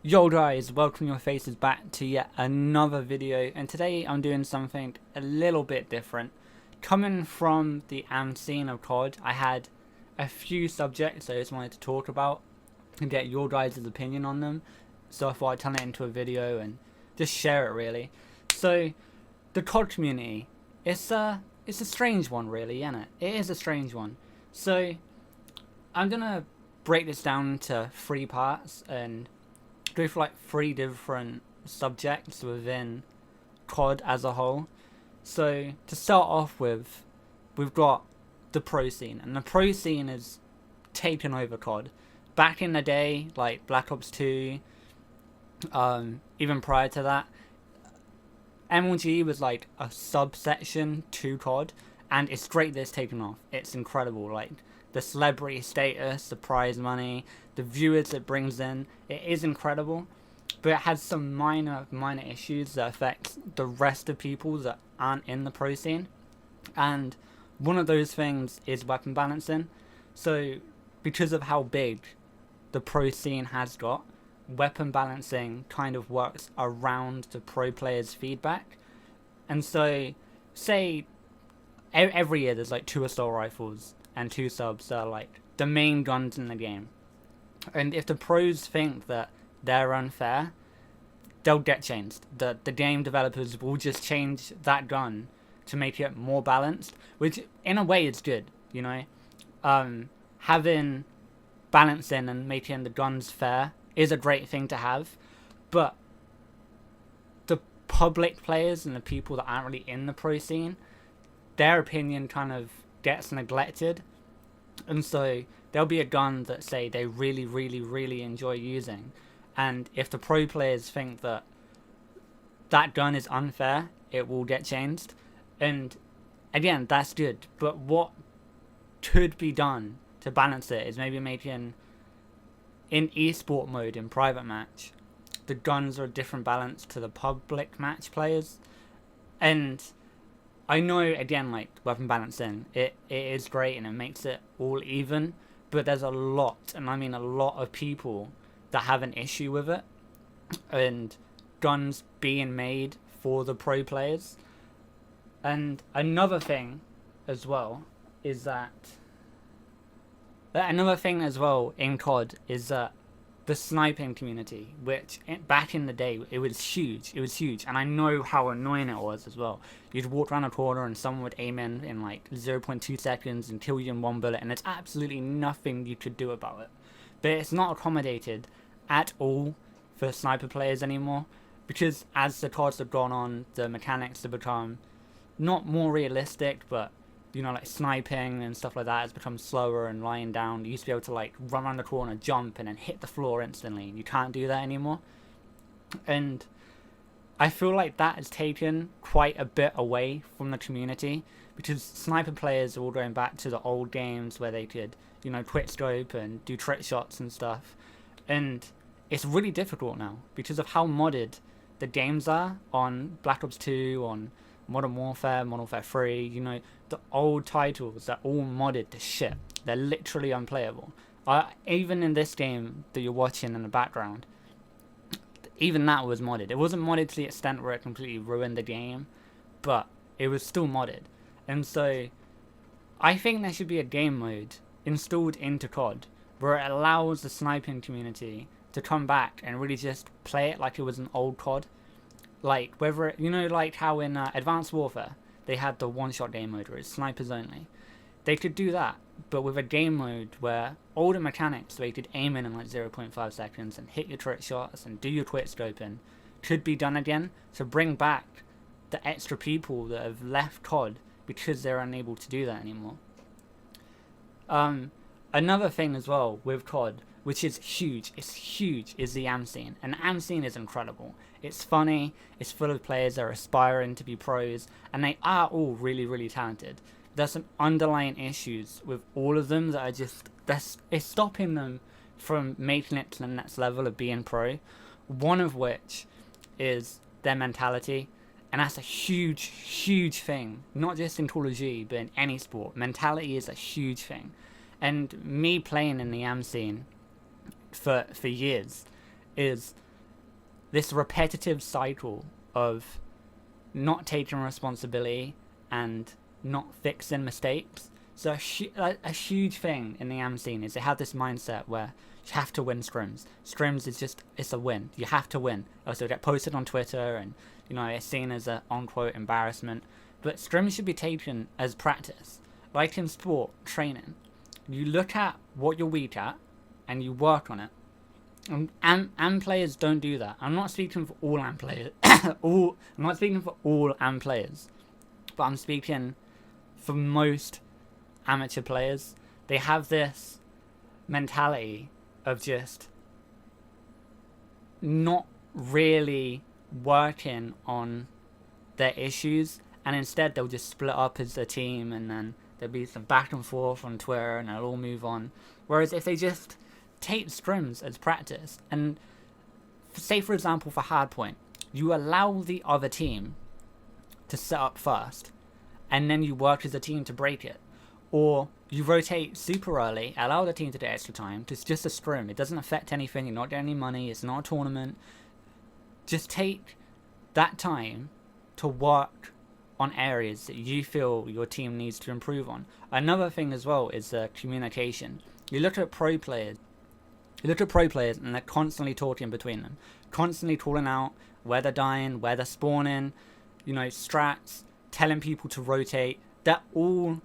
Yo guys, welcome your faces back to yet another video, and today I'm doing something a little bit different. Coming from the AM scene of COD, I had a few subjects I just wanted to talk about and get your guys' opinion on them, so I thought I'd turn it into a video and just share it really. So, the COD community, it's a strange one really, isn't it? It is a strange one. So, I'm gonna break this down into three parts and go for like three different subjects within COD as a whole. So to start off with, we've got the pro scene, and the pro scene is taken over COD. Back in the day, like Black Ops 2, even prior to that, MLG was like a subsection to COD, and it's great that it's taken off. It's incredible, like the celebrity status, the prize money, the viewers it brings in. It is incredible, but it has some minor issues that affect the rest of people that aren't in the pro scene, and one of those things is weapon balancing. So, because of how big the pro scene has got, weapon balancing kind of works around the pro players' feedback. And so, say every year there's like two assault rifles and two subs that are like the main guns in the game. And if the pros think that they're unfair, they'll get changed. The game developers will just change that gun to make it more balanced, which in a way is good, you know. Having balancing and making the guns fair is a great thing to have, but the public players and the people that aren't really in the pro scene, their opinion kind of gets neglected, and so there'll be a gun that say they really enjoy using, and if the pro players think that that gun is unfair, it will get changed. And again, that's good, but what could be done to balance it is maybe making in esport mode in private match the guns are a different balance to the public match players. And I know, again, like weapon balancing, it is great and it makes it all even, but there's a lot, and I mean a lot of people that have an issue with it, and guns being made for the pro players. And another thing as well is that in COD is that the sniping community, which back in the day it was huge, and I know how annoying it was as well. You'd walk around a corner and someone would aim in like 0.2 seconds and kill you in one bullet, and there's absolutely nothing you could do about it. But it's not accommodated at all for sniper players anymore, because as the CODs have gone on, the mechanics have become not more realistic, but you know, like sniping and stuff like that has become slower and lying down. You used to be able to like run around the corner, jump, and then hit the floor instantly. You can't do that anymore. And I feel like that has taken quite a bit away from the community, because sniper players are all going back to the old games where they could, you know, quick scope and do trick shots and stuff. And it's really difficult now because of how modded the games are on Black Ops 2, on Modern Warfare, Modern Warfare 3, you know, the old titles are all modded to shit. They're literally unplayable. Even in this game that you're watching in the background, even that was modded. It wasn't modded to the extent where it completely ruined the game, but it was still modded. And so, I think there should be a game mode installed into COD where it allows the sniping community to come back and really just play it like it was an old COD. Like, whether it, you know, like how in Advanced Warfare they had the one-shot game mode where it's snipers only. They could do that, but with a game mode where all the mechanics, where you could aim in like 0.5 seconds and hit your trick shots and do your quick scoping, could be done again to bring back the extra people that have left COD because they're unable to do that anymore. Another thing as well with COD, which is huge, is the AM scene. And the AM scene is incredible. It's funny, it's full of players that are aspiring to be pros, and they are all really talented. There's some underlying issues with all of them that are just, it's stopping them from making it to the next level of being pro. One of which is their mentality, and that's a huge thing. Not just in Call of Duty, but in any sport. Mentality is a huge thing. And me playing in the AM scene for years is this repetitive cycle of not taking responsibility and not fixing mistakes. So a huge thing in the AM scene is they have this mindset where you have to win scrims. Scrims is just, it's a win. You have to win. Also get posted on Twitter and, you know, it's seen as a unquote embarrassment. But scrims should be taken as practice. Like in sport, training. You look at what you're weak at and you work on it. And players don't do that. I'm not speaking for all AM players. I'm not speaking for all AM players. But I'm speaking for most amateur players. They have this mentality of just not really working on their issues, and instead they'll just split up as a team, and then there'll be some back and forth on Twitter and they'll all move on. Whereas if they just take scrims as practice, and say for example for hardpoint, you allow the other team to set up first and then you work as a team to break it, or you rotate super early, allow the team to get extra time. It's just a scrim. It doesn't affect anything. You're not getting any money. It's not a tournament. Just take that time to work on areas that you feel your team needs to improve on. Another thing as well is communication. You look at pro players. And they're constantly talking between them. Constantly calling out where they're dying, where they're spawning, you know, strats, telling people to rotate. They're all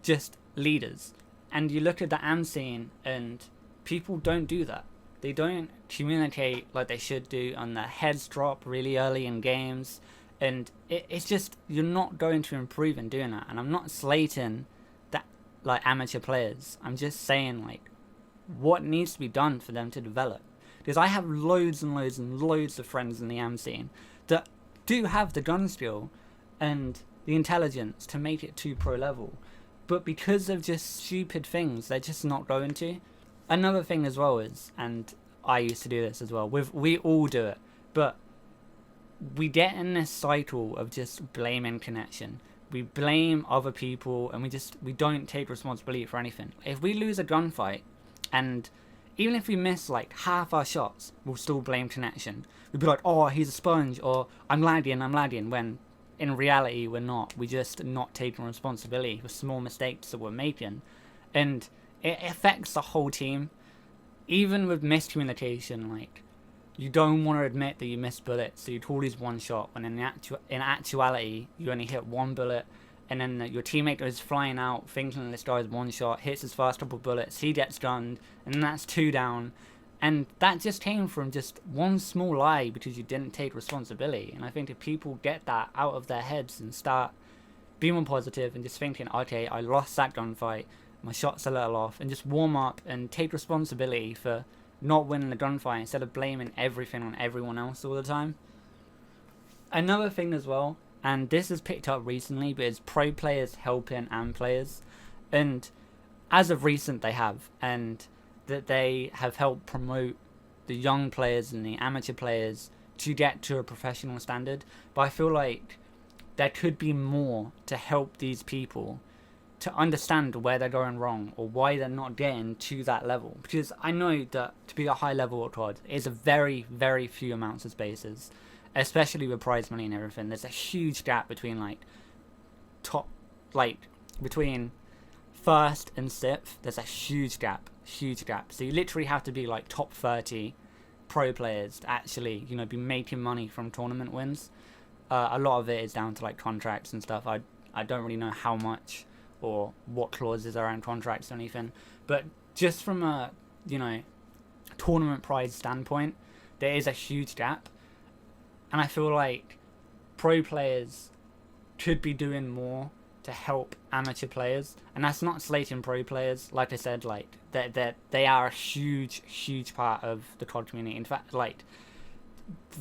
just leaders. And you look at the AM scene and people don't do that. They don't communicate like they should do, and their heads drop really early in games, and it's just, you're not going to improve in doing that. And I'm not slating that, like, amateur players. I'm just saying, like, what needs to be done for them to develop. Because I have loads and loads and loads of friends in the AM scene that do have the gun skill and the intelligence to make it to pro level, but because of just stupid things, they're just not going to. Another thing as well is, and I used to do this as well, we all do it, but we get in this cycle of just blaming connection. We blame other people and we don't take responsibility for anything. If we lose a gunfight, and even if we miss like half our shots, we'll still blame connection. We'll be like, oh, he's a sponge, or I'm lagging, when in reality we're not. We're just not taking responsibility for small mistakes that we're making, and it affects the whole team. Even with miscommunication, like, you don't want to admit that you missed bullets, so you call these one shot when in actuality you only hit one bullet, and then your teammate goes flying out thinking this guy's one shot, hits his first couple bullets, he gets gunned, and then that's 2 down. And that just came from just one small lie because you didn't take responsibility. And I think if people get that out of their heads and start being more positive and just thinking, okay, I lost that gunfight, my shot's a little off, and just warm up and take responsibility for not winning the gunfight instead of blaming everything on everyone else all the time. Another thing as well, and this has picked up recently, but it's pro players helping AM players. And as of recent they have, and that they have helped promote the young players and the amateur players to get to a professional standard. But I feel like there could be more to help these people to understand where they're going wrong or why they're not getting to that level. Because I know that to be a high level at COD is a very, very few amounts of spaces, especially with prize money and everything. There's a huge gap between between first and sixth. There's a huge gap. So you literally have to be like top 30 pro players to actually, you know, be making money from tournament wins. A lot of it is down to like contracts and stuff. I don't really know how much or what clauses are around contracts or anything, but just from a, you know, tournament prize standpoint, there is a huge gap. And I feel like pro players could be doing more to help amateur players, and that's not slating pro players. Like I said, like they are a huge part of the COD community. In fact, like,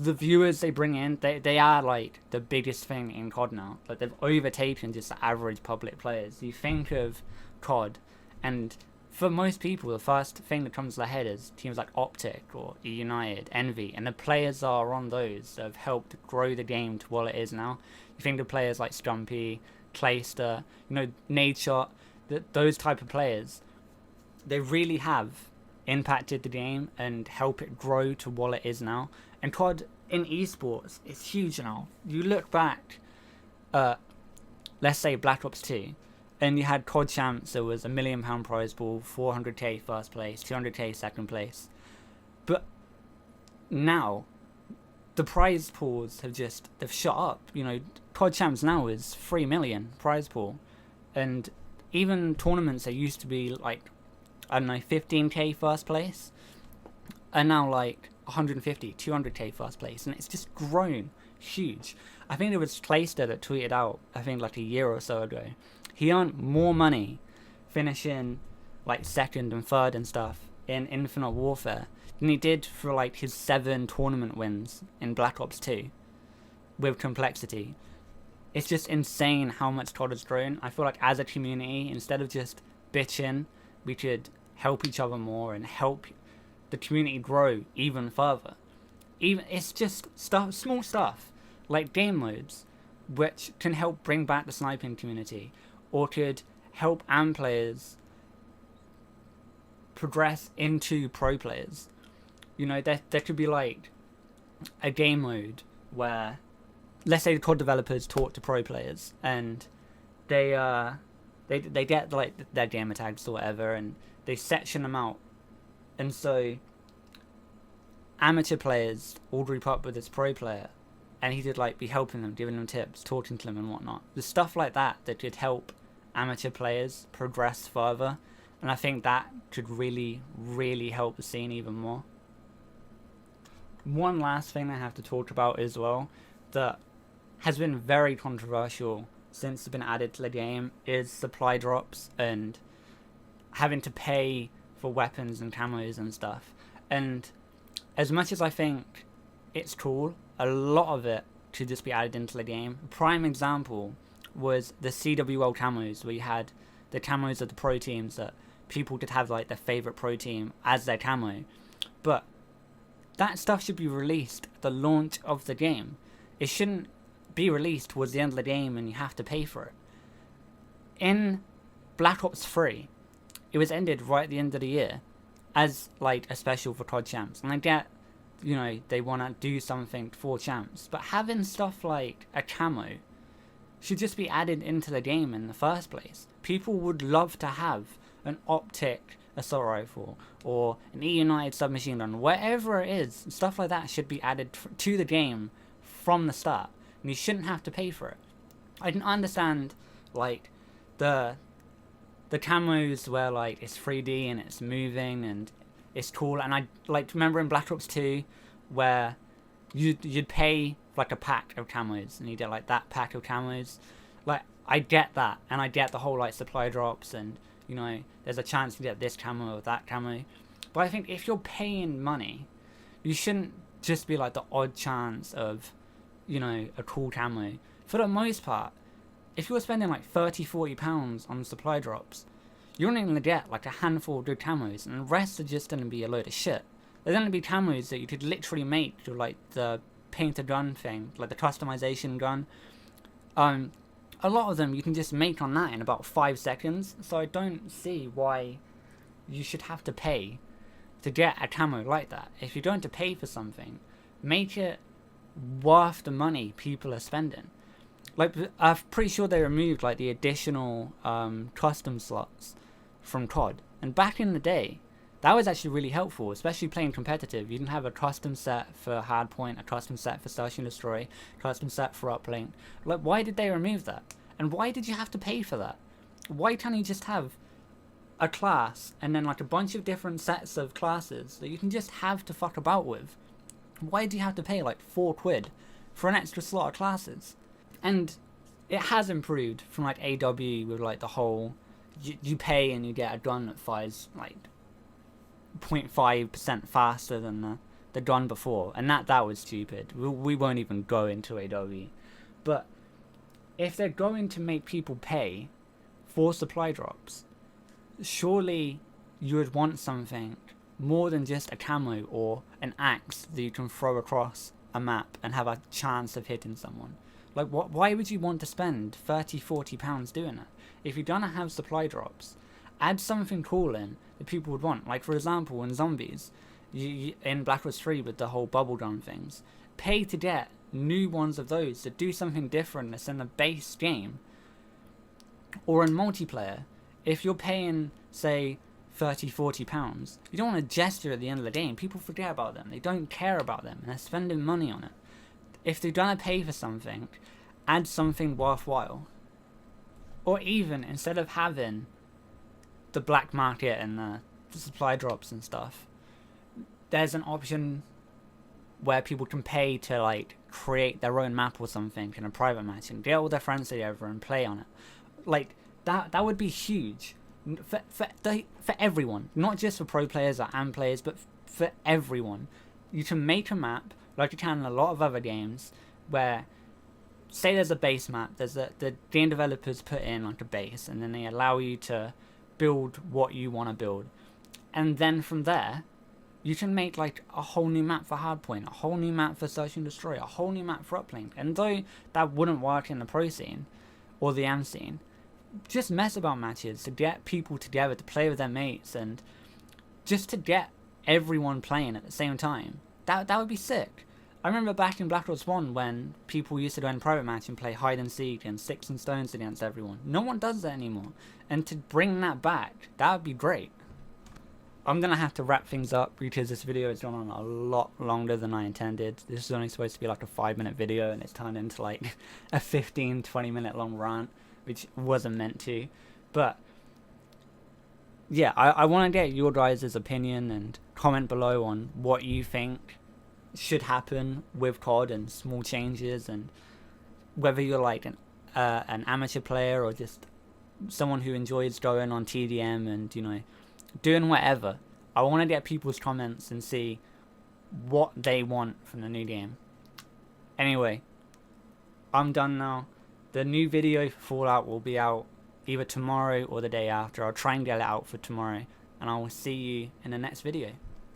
the viewers they bring in, they are like the biggest thing in COD now. Like, they've overtaken just the average public players. You think of COD, and for most people, the first thing that comes to their head is teams like Optic or United, Envy, and the players are on those that have helped grow the game to what it is now. You think of players like Stumpy, Clayster, you know, Nadeshot, those type of players. They really have impacted the game and help it grow to what it is now. And COD in esports is huge now. You look back, let's say Black Ops 2, and you had COD Champs. There was £1 million prize pool, 400k first place, 200k second place. But now the prize pools they've shot up. You know, COD Champs now is 3 million prize pool, and even tournaments that used to be like, I don't know, 15k first place are now like 150, 200k first place, and it's just grown huge. I think it was Clayster that tweeted out, I think like a year or so ago, he earned more money finishing like second and third and stuff in Infinite Warfare than he did for like his 7 tournament wins in Black Ops 2 with Complexity. It's just insane how much COD has grown. I feel like as a community, instead of just bitching, we could help each other more and help the community grow even further. Even it's just stuff, small stuff like game modes, which can help bring back the sniping community, or could help AM players progress into pro players. You know, there could be like a game mode where, let's say the COD developers talk to pro players and they get like their gamer tags or whatever, and they section them out, and so amateur players all group up with this pro player, and he could like be helping them, giving them tips, talking to them and whatnot. There's stuff like that could help amateur players progress further, and I think that could really, really help the scene even more. One last thing I have to talk about as well that has been very controversial since it's been added to the game is supply drops and having to pay for weapons and camos and stuff. And as much as I think it's cool, a lot of it should just be added into the game. A prime example was the CWL camos, where you had the camos of the pro teams that people could have like their favourite pro team as their camo. But that stuff should be released at the launch of the game. It shouldn't be released towards the end of the game and you have to pay for it. In Black Ops 3, it was ended right at the end of the year as like a special for COD Champs. And I get, you know, they want to do something for Champs, but having stuff like a camo should just be added into the game in the first place. People would love to have an optic assault rifle or an E-United submachine gun, whatever it is. Stuff like that should be added to the game from the start, and you shouldn't have to pay for it. I can understand like the camos where like it's 3D and it's moving and it's cool, and I like remember in Black Ops 2 where you'd pay for like a pack of camos and you get like that pack of camos. Like I get that, and I get the whole like supply drops and, you know, there's a chance to get this camo or that camo. But I think if you're paying money, you shouldn't just be like the odd chance of, you know, a cool camo. For the most part, if you're spending like £30-40 on supply drops, you're only going to get like a handful of good camos, and the rest are just going to be a load of shit. There's going to be camos that you could literally make to like the painted gun thing, like the customization gun. A lot of them you can just make on that in about 5 seconds, so I don't see why you should have to pay to get a camo like that. If you're going to pay for something, make it worth the money people are spending. Like, I'm pretty sure they removed like the additional custom slots from COD, and back in the day that was actually really helpful, especially playing competitive. You can have a custom set for Hardpoint, a custom set for Search and Destroy, a custom set for Uplink. Like, why did they remove that? And why did you have to pay for that? Why can't you just have a class and then like a bunch of different sets of classes that you can just have to fuck about with? Why do you have to pay like £4 for an extra slot of classes? And it has improved from like AW with like the whole you pay and you get a gun that fires like 0.5% faster than the gun before, and that was stupid. We won't even go into AW. But if they're going to make people pay for supply drops, surely you would want something more than just a camo or an axe that you can throw across a map and have a chance of hitting someone. Like, why would you want to spend £30-40 doing it? If you're gonna have supply drops, add something cool in that people would want. Like, for example, in Zombies, in Black Ops 3 with the whole bubblegum things, pay to get new ones of those to do something different that's in the base game. Or in multiplayer, if you're paying, say, £30-40, you don't want to gesture at the end of the game. People forget about them. They don't care about them, and they're spending money on it. If they're gonna pay for something, add something worthwhile. Or even, instead of having the black market and the supply drops and stuff, there's an option where people can pay to, like, create their own map or something in a private match and get all their friends together and play on it. Like, that would be huge for everyone, not just for pro players or AM players, but for everyone. You can make a map like you can in a lot of other games, where, say there's a base map, the game developers put in like a base, and then they allow you to build what you want to build, and then from there you can make like a whole new map for Hardpoint, a whole new map for Search and Destroy, a whole new map for Uplink. And though that wouldn't work in the pro scene or the AM scene, just mess about matches to get people together to play with their mates, and just to get everyone playing at the same time. That would be sick. I remember back in Black Ops 1 when people used to go in private match and play hide and seek and sticks and stones against everyone. No one does that anymore. And to bring that back, that would be great. I'm going to have to wrap things up because this video has gone on a lot longer than I intended. This is only supposed to be like a 5-minute video, and it's turned into like a 15-20 minute long rant, which wasn't meant to. But yeah, I want to get your guys' opinion and comment below on what you think should happen with COD and small changes, and whether you're like an amateur player or just someone who enjoys going on TDM and, you know, doing whatever. I want to get people's comments and see what they want from the new game. Anyway, I'm done now. The new video for Fallout will be out either tomorrow or the day after. I'll try and get it out for tomorrow, and I will see you in the next video.